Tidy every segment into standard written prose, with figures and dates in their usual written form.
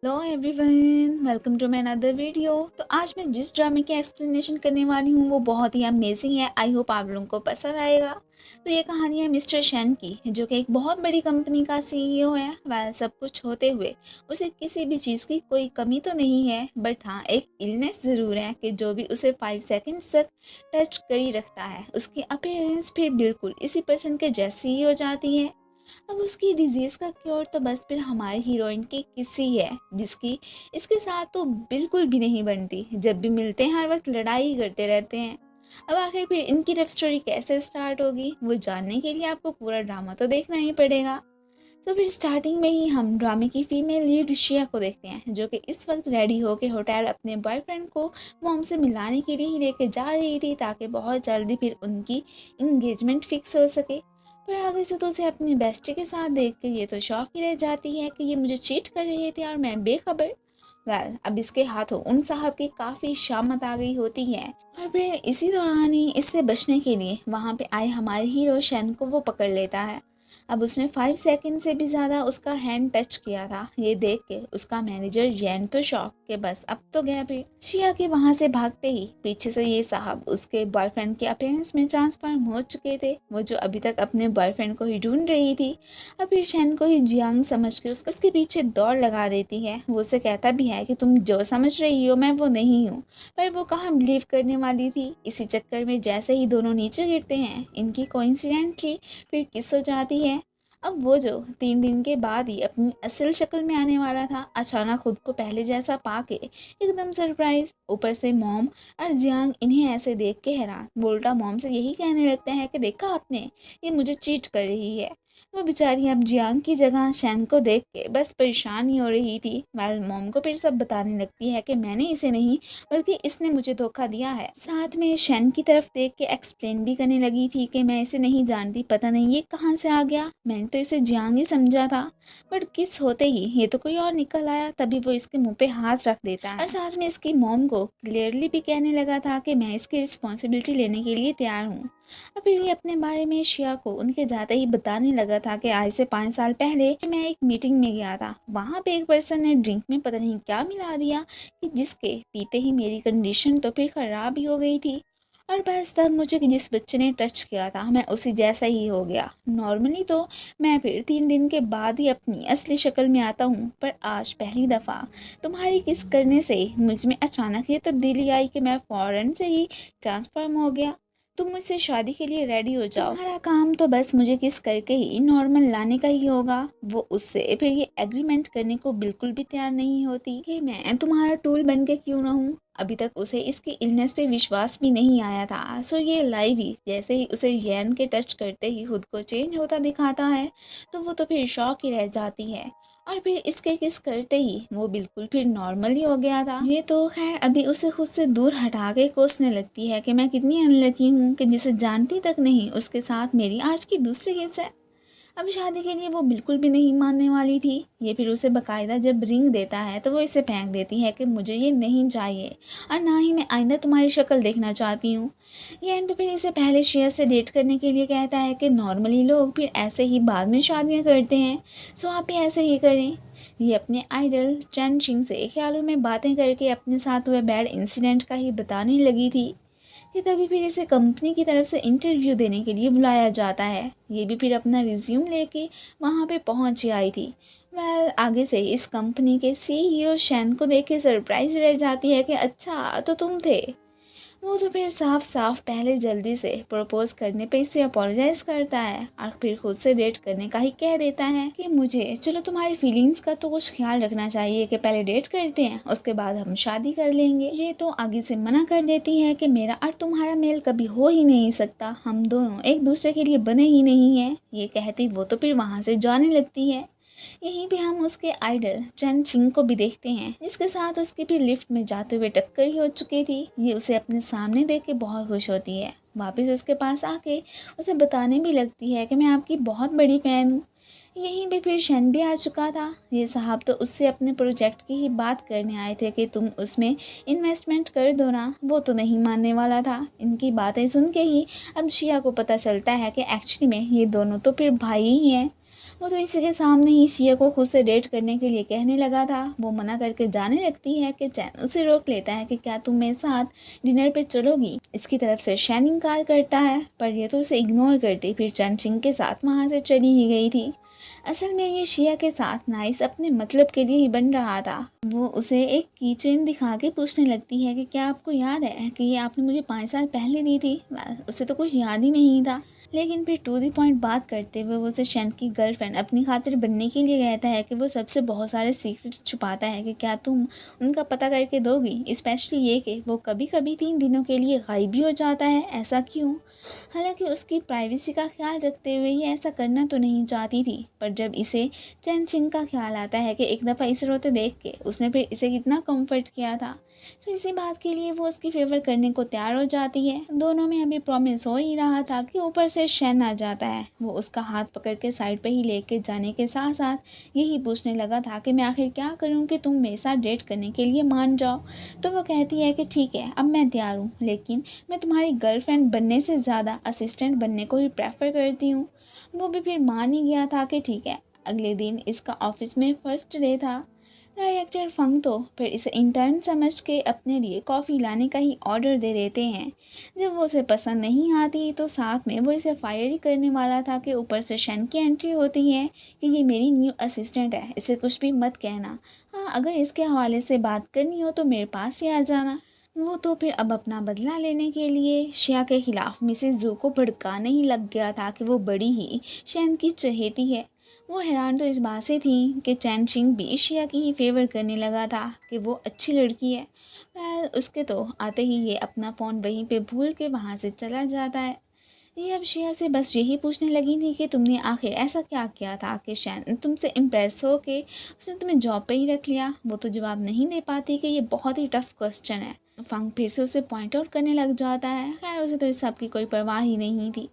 Hello everyone, welcome to my another video. तो आज मैं जिस ड्रामे की एक्सप्लेनेशन करने वाली हूँ वो बहुत ही अमेजिंग है। आई होप आप लोगों को पसंद आएगा। तो ये कहानी है मिस्टर शेन की, जो कि एक बहुत बड़ी कंपनी का सीईओ है। वेल, सब कुछ होते हुए उसे किसी भी चीज़ की कोई कमी तो नहीं है, बट हाँ, एक इलनेस ज़रूर है कि जो भी उसे 5 सेकेंड्स तक टच कर ही रखता है, उसकी अपीयरेंस फिर बिल्कुल इसी पर्सन के जैसी ही हो जाती है। अब उसकी डिजीज़ का क्योर तो बस फिर हमारी हीरोइन की किसी है, जिसकी इसके साथ तो बिल्कुल भी नहीं बनती। जब भी मिलते हैं हर वक्त लड़ाई ही करते रहते हैं। अब आखिर फिर इनकी लव स्टोरी कैसे स्टार्ट होगी, वो जानने के लिए आपको पूरा ड्रामा तो देखना ही पड़ेगा। तो फिर स्टार्टिंग में ही हम ड्रामे की फीमेल लीड शिया को देखते हैं, जो कि इस वक्त रेडी होकर होटल अपने बॉयफ्रेंड को मॉम से मिलाने के लिए ही लेके जा रही थी, ताकि बहुत जल्दी फिर उनकी इंगेजमेंट फिक्स हो सके। पर आगे से तो उसे अपनी बेस्टी के साथ देख के ये तो शौक ही रह जाती है कि ये मुझे चीट कर रहे थे और मैं बेखबर। अब इसके हाथों उन साहब की काफ़ी शामत आ गई होती है, और फिर इसी दौरान ही इससे बचने के लिए वहाँ पे आए हमारे हीरो शैन को वो पकड़ लेता है। अब उसने 5 सेकंड से भी ज़्यादा उसका हैंड टच किया था। ये देख के उसका मैनेजर यैन तो शॉक के बस अब तो गया। फिर शिया के वहाँ से भागते ही पीछे से ये साहब उसके बॉयफ्रेंड के अपीयरेंस में ट्रांसफॉर्म हो चुके थे, वो जो अभी तक अपने बॉयफ्रेंड को ही ढूंढ रही थी। अब फिर शैन को ही जियांग समझ के उसके पीछे दौड़ लगा देती है। वो उसे कहता भी है कि तुम जो समझ रही हो मैं वो नहीं हूँ, पर वो कहाँ बिलीव करने वाली थी। इसी चक्कर में जैसे ही दोनों नीचे गिरते हैं, इनकी कोइंसिडेंटली फिर किस हो जाती है। अब वो जो 3 दिन के बाद ही अपनी असल शक्ल में आने वाला था, अचानक खुद को पहले जैसा पाके एकदम सरप्राइज। ऊपर से मॉम और जियांग इन्हें ऐसे देख के हैरान, बोल्टा मॉम से यही कहने लगता है कि देखा आपने, ये मुझे चीट कर रही है। वो बेचारी अब जियांग की जगह शैन को देख के बस परेशान ही हो रही थी। वेल, मॉम को फिर सब बताने लगती है कि मैंने इसे नहीं, बल्कि इसने मुझे धोखा दिया है। साथ में शैन की तरफ देख के एक्सप्लेन भी करने लगी थी कि मैं इसे नहीं जानती, पता नहीं ये कहाँ से आ गया, मैंने तो इसे जियांग ही समझा था। बट किस होते ही ये तो कोई और निकल आया। तभी वो इसके मुंह पे हाथ रख देता है और साथ में इसकी मॉम को क्लियरली भी कहने लगा था कि मैं इसकी रिस्पॉन्सिबिलिटी लेने के लिए तैयार हूँ। और फिर ये अपने बारे में शिया को उनके जाते ही बताने लगा था कि आज से 5 साल पहले मैं एक मीटिंग में गया था, वहाँ पे एक पर्सन ने ड्रिंक में पता नहीं क्या मिला दिया कि जिसके पीते ही मेरी कंडीशन तो फिर ख़राब ही हो गई थी। और बस तब मुझे जिस बच्चे ने टच किया था मैं उसी जैसा ही हो गया। नॉर्मली तो मैं फिर 3 दिन के बाद ही अपनी असली शक्ल में आता हूँ, पर आज पहली दफ़ा तुम्हारी किस करने से मुझ में अचानक ये तब्दीली आई कि मैं फ़ौरन से ही ट्रांसफॉर्म हो गया। तुम मुझसे शादी के लिए रेडी हो जाओ, तुम्हारा काम तो बस मुझे किस करके ही नॉर्मल लाने का ही होगा। वो उससे फिर ये एग्रीमेंट करने को बिल्कुल भी तैयार नहीं होती कि मैं तुम्हारा टूल बन के क्यों रहूं। अभी तक उसे इसकी इलनेस पे विश्वास भी नहीं आया था। सो ये लाइव ही जैसे ही उसे यैन के टच करते ही खुद को चेंज होता दिखाता है, तो वो तो फिर शॉक ही रह जाती है। और फिर इसके किस करते ही वो बिल्कुल फिर नॉर्मल ही हो गया था। ये तो खैर अभी उसे खुद से दूर हटा के कोसने लगती है कि मैं कितनी अनलकी हूँ कि जिसे जानती तक नहीं उसके साथ मेरी आज की दूसरी किस है। अब शादी के लिए वो बिल्कुल भी नहीं मानने वाली थी। ये फिर उसे बकायदा जब रिंग देता है तो वो इसे फेंक देती है कि मुझे ये नहीं चाहिए, और ना ही मैं आइंदा तुम्हारी शक्ल देखना चाहती हूँ। ये एंड तो फिर इसे पहले शेयर से डेट करने के लिए कहता है कि नॉर्मली लोग फिर ऐसे ही बाद में शादियाँ करते हैं, सो आप भी ऐसे ही करें। ये अपने आइडल चैन चिंग से ख्यालों में बातें करके अपने साथ हुए बैड इंसिडेंट का ही बताने लगी थी कि तभी फिर इसे कंपनी की तरफ से इंटरव्यू देने के लिए बुलाया जाता है। ये भी फिर अपना रिज्यूम लेके वहाँ पे पहुँच आई थी। वेल, आगे से इस कंपनी के सीईओ शैन को देख के सरप्राइज रह जाती है कि अच्छा तो तुम थे। वो तो फिर साफ साफ पहले जल्दी से प्रपोज करने पे इसे अपोलोजाइज करता है, और फिर खुद से डेट करने का ही कह देता है कि मुझे चलो तुम्हारी फीलिंग्स का तो कुछ ख्याल रखना चाहिए कि पहले डेट करते हैं, उसके बाद हम शादी कर लेंगे। ये तो आगे से मना कर देती है कि मेरा और तुम्हारा मेल कभी हो ही नहीं सकता, हम दोनों एक दूसरे के लिए बने ही नहीं हैं। ये कहती वो तो फिर वहाँ से जाने लगती है। यहीं पे हम उसके आइडल चैन चिंग को भी देखते हैं, जिसके साथ उसकी भी लिफ्ट में जाते हुए टक्कर ही हो चुकी थी। ये उसे अपने सामने देख के बहुत खुश होती है, वापस उसके पास आके उसे बताने भी लगती है कि मैं आपकी बहुत बड़ी फ़ैन हूँ। यहीं पे फिर शन भी आ चुका था। ये साहब तो उससे अपने प्रोजेक्ट की ही बात करने आए थे कि तुम उसमें इन्वेस्टमेंट कर दो ना, वो तो नहीं मानने वाला था। इनकी बातें सुन के ही अब शिया को पता चलता है कि एक्चुअली में ये दोनों तो फिर भाई ही हैं। वो तो इसी के सामने ही शिया को खुद से डेट करने के लिए कहने लगा था। वो मना करके जाने लगती है कि चैन उसे रोक लेता है कि क्या तुम मेरे साथ डिनर पे चलोगी। इसकी तरफ से शैन इनकार करता है, पर ये तो उसे इग्नोर करती फिर चैन चिंग के साथ वहाँ से चली ही गई थी। असल में ये शिया के साथ नाइस अपने मतलब के लिए ही बन रहा था। वो उसे एक कीचेन दिखा के पूछने लगती है कि क्या आपको याद है कि ये आपने मुझे 5 साल पहले दी थी। उसे तो कुछ याद ही नहीं था, लेकिन फिर टू दी पॉइंट बात करते हुए वो उसे शैन की गर्लफ्रेंड अपनी खातिर बनने के लिए कहता है कि वो सबसे बहुत सारे सीक्रेट्स छुपाता है कि क्या तुम उनका पता करके दोगी, स्पेशली ये कि वो कभी कभी 3 दिनों के लिए गायब भी हो जाता है, ऐसा क्यों। हालांकि उसकी प्राइवेसी का ख्याल रखते हुए ये ऐसा करना तो नहीं चाहती थी, पर जब इसे चैन चिंग का ख्याल आता है कि एक दफ़ा इसे रोते देख के उसने फिर इसे कितना कंफर्ट किया था, तो इसी बात के लिए वो उसकी फेवर करने को तैयार हो जाती है। दोनों में अभी प्रॉमिस हो ही रहा था कि ऊपर से शैन आ जाता है। वो उसका हाथ पकड़ के साइड पे ही लेके जाने के साथ साथ यही पूछने लगा था कि मैं आखिर क्या करूं कि तुम मेरे साथ डेट करने के लिए मान जाओ। तो वो कहती है कि ठीक है, अब मैं तैयार हूँ, लेकिन मैं तुम्हारी गर्लफ्रेंड बनने से ज़्यादा असिस्टेंट बनने को ही प्रेफर करती हूँ। वो भी फिर मान ही गया था कि ठीक है। अगले दिन इसका ऑफिस में फर्स्ट डे था। डायरेक्टर फंग तो फिर इसे इंटर्न समझ के अपने लिए कॉफ़ी लाने का ही ऑर्डर दे देते हैं। जब वो उसे पसंद नहीं आती तो साथ में वो इसे फायर ही करने वाला था कि ऊपर से शन की एंट्री होती है कि ये मेरी न्यू असिस्टेंट है, इसे कुछ भी मत कहना। हाँ, अगर इसके हवाले से बात करनी हो तो मेरे पास ही आ जाना। वो तो फिर अब अपना बदला लेने के लिए शिया के खिलाफ मिसेस जू को भड़काने ही लग गया था कि वो बड़ी ही शैन की चहेती है। वो हैरान तो इस बात से थी कि चैन चिंग भी शिया की ही फेवर करने लगा था कि वो अच्छी लड़की है। उसके तो आते ही ये अपना फ़ोन वहीं पे भूल के वहाँ से चला जाता है। ये अब शिया से बस यही पूछने लगी थी कि तुमने आखिर ऐसा क्या किया था कि शैन तुमसे इम्प्रेस हो के उसने तुम्हें जॉब पे ही रख लिया। वो तो जवाब नहीं दे पाती कि ये बहुत ही टफ क्वेश्चन है। फंग फिर से उसे पॉइंट आउट करने लग जाता है। खैर उसे तो इस सब की कोई परवाह ही नहीं थी।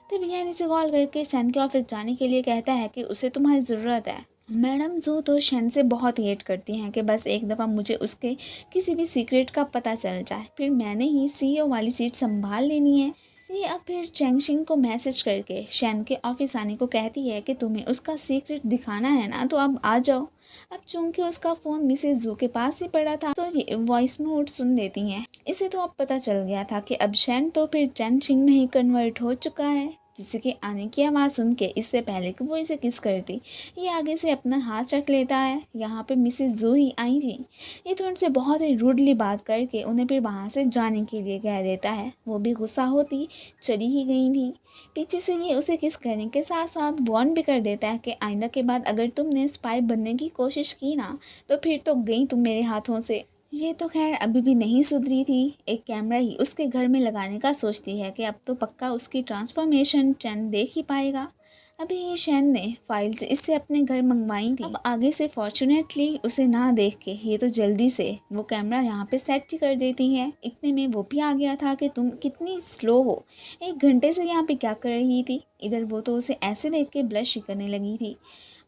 तब यानी से कॉल करके शैन के ऑफिस जाने के लिए कहता है कि उसे तुम्हारी ज़रूरत है। मैडम जू तो शैन से बहुत हेट करती हैं कि बस एक दफ़ा मुझे उसके किसी भी सीक्रेट का पता चल जाए, फिर मैंने ही सीईओ वाली सीट संभाल लेनी है। ये अब फिर चैंगशिंग को मैसेज करके शैन के ऑफिस आने को कहती है कि तुम्हें उसका सीक्रेट दिखाना है ना, तो अब आ जाओ। अब चूंकि उसका फ़ोन मिसेज जू के पास ही पड़ा था तो ये वॉइस नोट सुन लेती हैं। इसे तो अब पता चल गया था कि अब शैन तो फिर चैंगशिंग में ही कन्वर्ट हो चुका है। किसी के आने की आवाज़ सुन के इससे पहले कि वो इसे किस करती, ये आगे से अपना हाथ रख लेता है। यहाँ पे मिसेस जू ही आई थी। ये तो उनसे बहुत ही रूडली बात करके उन्हें फिर वहाँ से जाने के लिए कह देता है। वो भी गुस्सा होती चली ही गई थी। पीछे से ये उसे किस करने के साथ साथ वार्न भी कर देता है कि आइंदा के बाद अगर तुमने स्पाई बनने की कोशिश की ना, तो फिर तो गई तुम मेरे हाथों से। ये तो खैर अभी भी नहीं सुधरी थी। एक कैमरा ही उसके घर में लगाने का सोचती है कि अब तो पक्का उसकी ट्रांसफॉर्मेशन चैन देख ही पाएगा। अभी ही शैन ने फाइल्स इससे अपने घर मंगवाई थी। अब आगे से फॉर्चुनेटली उसे ना देख के ये तो जल्दी से वो कैमरा यहाँ पे सेट ही कर देती है। इतने में वो भी आ गया था कि तुम कितनी स्लो हो, 1 घंटे से यहाँ पे क्या कर रही थी। इधर वो तो उसे ऐसे देख के ब्लश ही करने लगी थी।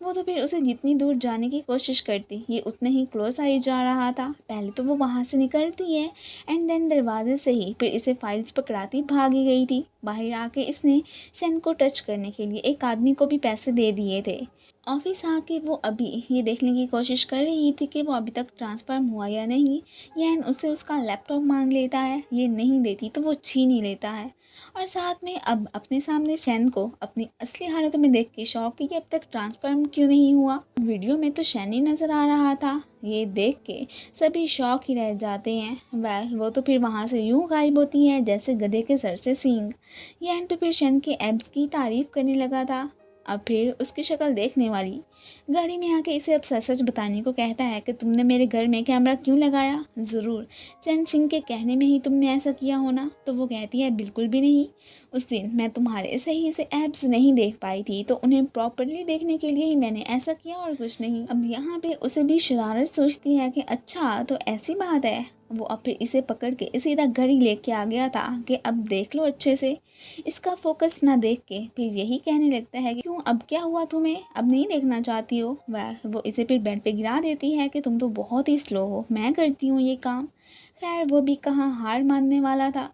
वो तो फिर उसे जितनी दूर जाने की कोशिश करती ये उतने ही क्लोज आई जा रहा था। पहले तो वो वहाँ से निकलती है एंड देन दरवाजे से ही फिर इसे फाइल्स पकड़ाती भागी गई थी। बाहर आके इसने शन को टच करने के लिए एक आदमी को भी पैसे दे दिए थे। ऑफिस आके वो अभी ये देखने की कोशिश कर रही थी कि वो अभी तक ट्रांसफॉर्म हुआ या नहीं। यैन उससे उसका लैपटॉप मांग लेता है, ये नहीं देती तो वो छीन ही लेता है। और साथ में अब अपने सामने शैन को अपनी असली हालत में देख के शौक कि अब तक ट्रांसफॉर्म क्यों नहीं हुआ। वीडियो में तो शैन ही नज़र आ रहा था। ये देख के सभी शौक ही रह जाते हैं। वह वो तो फिर वहाँ से यूं गायब होती है जैसे गधे के सर से सींग। यैन तो फिर शैन के एब्स की तारीफ करने लगा था। अब फिर उसकी शक्ल देखने वाली गाड़ी में आके इसे अब सच सच बताने को कहता है कि तुमने मेरे घर में कैमरा क्यों लगाया। ज़रूर चैन सिंह के कहने में ही तुमने ऐसा किया होना। तो वो कहती है बिल्कुल भी नहीं, उस दिन मैं तुम्हारे सही से एब्स नहीं देख पाई थी तो उन्हें प्रॉपरली देखने के लिए ही मैंने ऐसा किया और कुछ नहीं। अब यहाँ पे उसे भी शरारत सोचती है कि अच्छा तो ऐसी बात है। वो अब फिर इसे पकड़ के सीधा घर ही लेके आ गया था कि अब देख लो अच्छे से। इसका फोकस ना देख के फिर यही कहने लगता है कि क्यों अब क्या हुआ तुम्हें, अब नहीं देखना चाहती हो। वह वो इसे फिर बेड पे गिरा देती है कि तुम तो बहुत ही स्लो हो, मैं करती हूँ ये काम। खैर वो भी कहाँ हार मानने वाला था।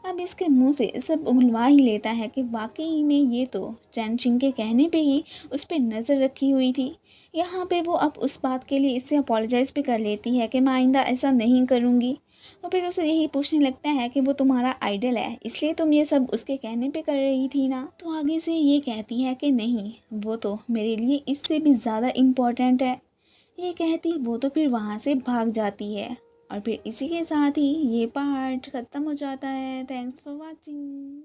अब इसके मुंह से सब उगलवा ही लेता है कि वाकई में ये तो चैन चिंग के कहने पे ही उस पर नज़र रखी हुई थी। यहाँ पे वो अब उस बात के लिए इससे अपोलोजाइज़ भी कर लेती है कि मैं आइंदा ऐसा नहीं करूँगी। और फिर उसे यही पूछने लगता है कि वो तुम्हारा आइडल है, इसलिए तुम ये सब उसके कहने पे कर रही थी ना। तो आगे से ये कहती है कि नहीं, वो तो मेरे लिए इससे भी ज़्यादा इम्पोर्टेंट है। ये कहती वो तो फिर वहाँ से भाग जाती है। और फिर इसी के साथ ही ये पार्ट ख़त्म हो जाता है। Thanks for watching.